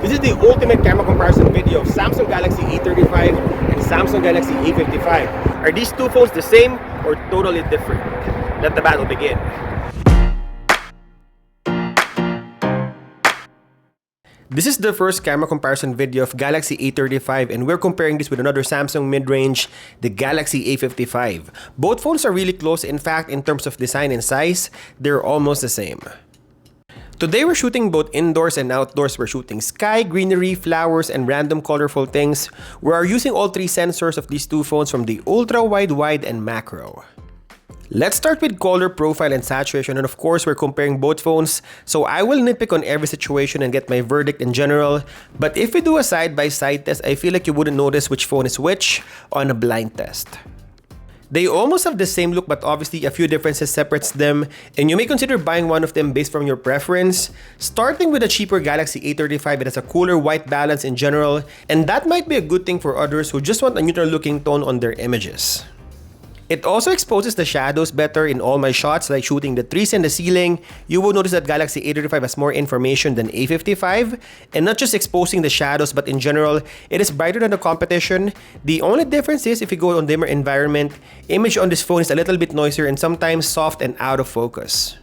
This is the ultimate camera comparison video of Samsung Galaxy A35 and Samsung Galaxy A55. Are these two phones the same or totally different? Let the battle begin. This is the first camera comparison video of Galaxy A35 and we're comparing this with another Samsung mid-range, the Galaxy A55. Both phones are really close. In fact, in terms of design and size, they're almost the same. Today we're shooting both indoors and outdoors. We're shooting sky, greenery, flowers, and random colorful things. We are using all three sensors of these two phones from the ultra-wide, wide, and macro. Let's start with color profile and saturation, and of course we're comparing both phones, so I will nitpick on every situation and get my verdict in general. But if we do a side-by-side test, I feel like you wouldn't notice which phone is which on a blind test. They almost have the same look, but obviously a few differences separates them, and you may consider buying one of them based from your preference. Starting with the cheaper Galaxy A35, it has a cooler white balance in general, and that might be a good thing for others who just want a neutral looking tone on their images. It also exposes the shadows better in all my shots, like shooting the trees and the ceiling. You will notice that Galaxy A35 has more information than A55, and not just exposing the shadows, but in general, it is brighter than the competition. The only difference is if you go on dimmer environment, image on this phone is a little bit noisier and sometimes soft and out of focus.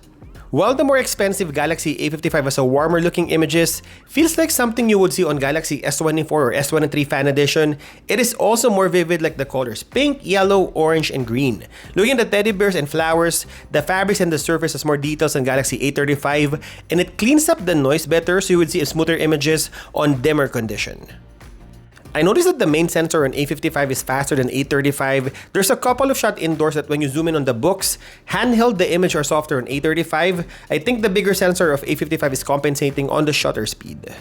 While the more expensive Galaxy A55 has a warmer looking images, feels like something you would see on Galaxy S24 or S23 Fan Edition, it is also more vivid, like the colors pink, yellow, orange, and green. Looking at the teddy bears and flowers, the fabrics and the surface has more details than Galaxy A35, and it cleans up the noise better, so you would see smoother images on dimmer condition. I noticed that the main sensor on A55 is faster than A35. There's a couple of shots indoors that when you zoom in on the books, handheld the image are softer on A35. I think the bigger sensor of A55 is compensating on the shutter speed.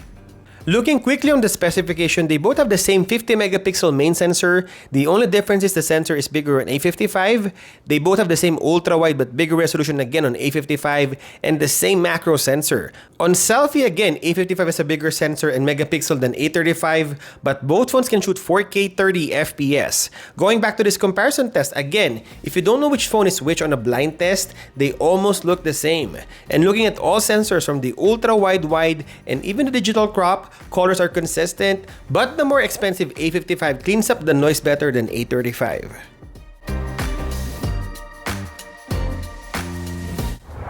Looking quickly on the specification, they both have the same 50 megapixel main sensor. The only difference is the sensor is bigger on A55. They both have the same ultra-wide but bigger resolution again on A55 and the same macro sensor. On selfie again, A55 has a bigger sensor and megapixel than A35, but both phones can shoot 4K 30 FPS. Going back to this comparison test, again, if you don't know which phone is which on a blind test, they almost look the same. And looking at all sensors from the ultra-wide, wide, and even the digital crop, colors are consistent, but the more expensive A55 cleans up the noise better than A35.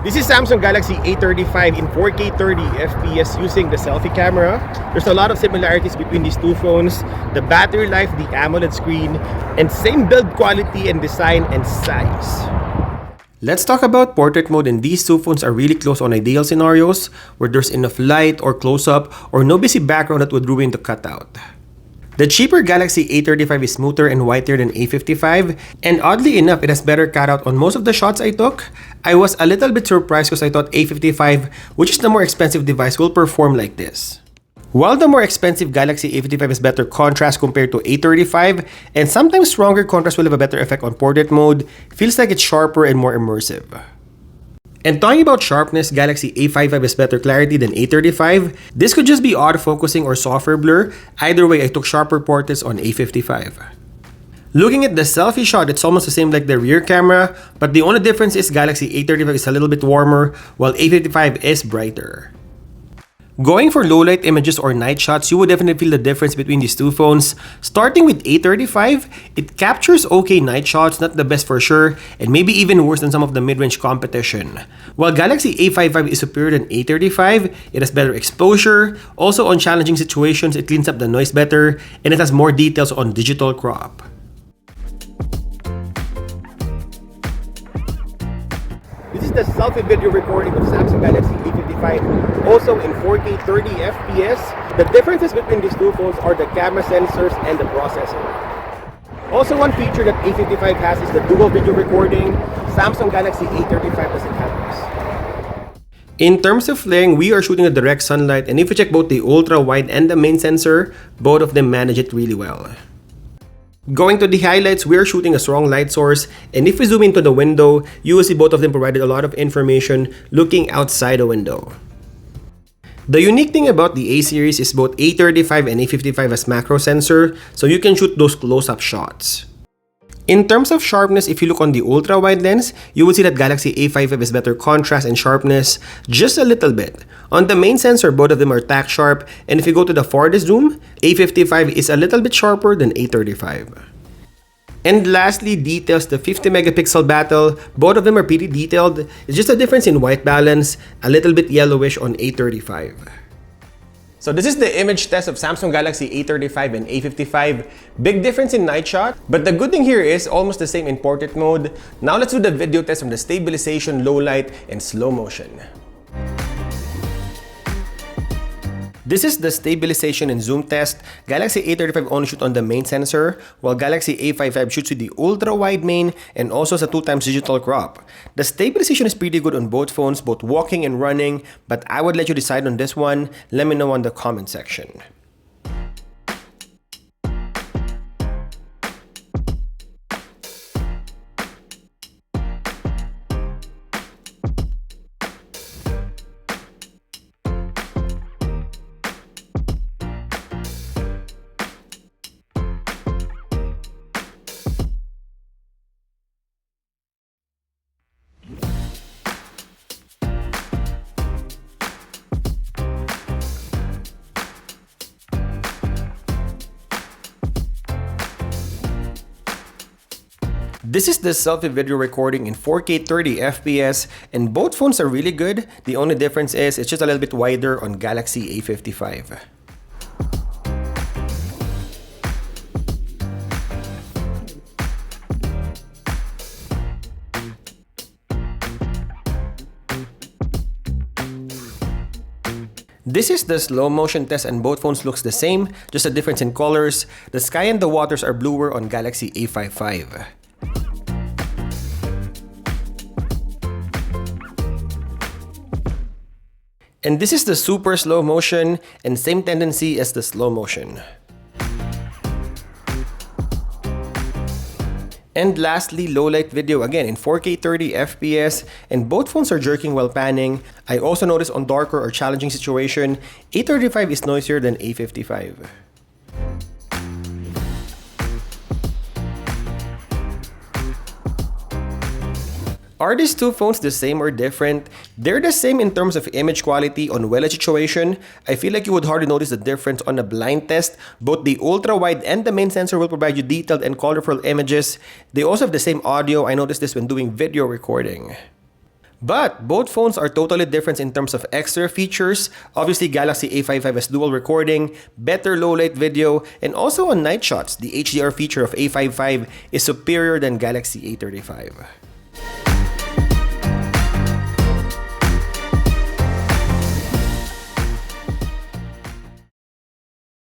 This is Samsung Galaxy A35 in 4K 30 FPS using the selfie camera. There's a lot of similarities between these two phones. The battery life, the AMOLED screen, and same build quality and design and size. Let's talk about portrait mode, and these two phones are really close on ideal scenarios where there's enough light or close-up or no busy background that would ruin the cutout. The cheaper Galaxy A35 is smoother and whiter than A55, and oddly enough, it has better cutout on most of the shots I took. I was a little bit surprised because I thought A55, which is the more expensive device, will perform like this. While the more expensive Galaxy A55 has better contrast compared to A35, and sometimes stronger contrast will have a better effect on portrait mode, feels like it's sharper and more immersive. And talking about sharpness, Galaxy A55 has better clarity than A35. This could just be autofocusing or software blur. Either way, I took sharper portraits on A55. Looking at the selfie shot, it's almost the same like the rear camera, but the only difference is Galaxy A35 is a little bit warmer, while A55 is brighter. Going for low light images or night shots, you would definitely feel the difference between these two phones. Starting with A35, it captures okay night shots, not the best for sure, and maybe even worse than some of the mid-range competition. While Galaxy A55 is superior than A35, it has better exposure. Also on challenging situations, it cleans up the noise better, and it has more details on digital crop. This is the selfie video recording of Samsung Galaxy A55, also in 4K 30 FPS. The differences between these two phones are the camera sensors and the processor. Also, one feature that A55 has is the dual video recording. Samsung Galaxy A35 doesn't have this. In terms of flaring, we are shooting at direct sunlight, and if you check both the ultra-wide and the main sensor, both of them manage it really well. Going to the highlights, we are shooting a strong light source, and if we zoom into the window, you will see both of them provided a lot of information looking outside the window. The unique thing about the A series is both A35 and A55 has macro sensor, so you can shoot those close-up shots. In terms of sharpness, if you look on the ultra-wide lens, you would see that Galaxy A55 is better contrast and sharpness just a little bit. On the main sensor, both of them are tack sharp, and if you go to the farthest zoom, A55 is a little bit sharper than A35. And lastly, details, the 50 megapixel battle, both of them are pretty detailed. It's just a difference in white balance, a little bit yellowish on A35. So this is the image test of Samsung Galaxy A35 and A55. Big difference in night shot, but the good thing here is almost the same in portrait mode. Now let's do the video test from the stabilization, low light, and slow motion. This is the stabilization and zoom test. Galaxy A35 only shoots on the main sensor, while Galaxy A55 shoots with the ultra-wide main and also has a 2x digital crop. The stabilization is pretty good on both phones, both walking and running, but I would let you decide on this one. Let me know in the comment section. This is the selfie video recording in 4K 30 FPS, and both phones are really good. The only difference is it's just a little bit wider on Galaxy A55. This is the slow motion test, and both phones looks the same, just a difference in colors. The sky and the waters are bluer on Galaxy A55. And this is the super slow motion, and same tendency as the slow motion. And lastly, low light video, again in 4K 30 FPS, and both phones are jerking while panning. I also noticed on darker or challenging situation, A35 is noisier than A55. Are these two phones the same or different? They're the same in terms of image quality on well-lit situation. I feel like you would hardly notice the difference on a blind test. Both the ultra-wide and the main sensor will provide you detailed and colorful images. They also have the same audio. I noticed this when doing video recording. But both phones are totally different in terms of extra features. Obviously, Galaxy A55 has dual recording, better low-light video, and also on night shots, the HDR feature of A55 is superior than Galaxy A35.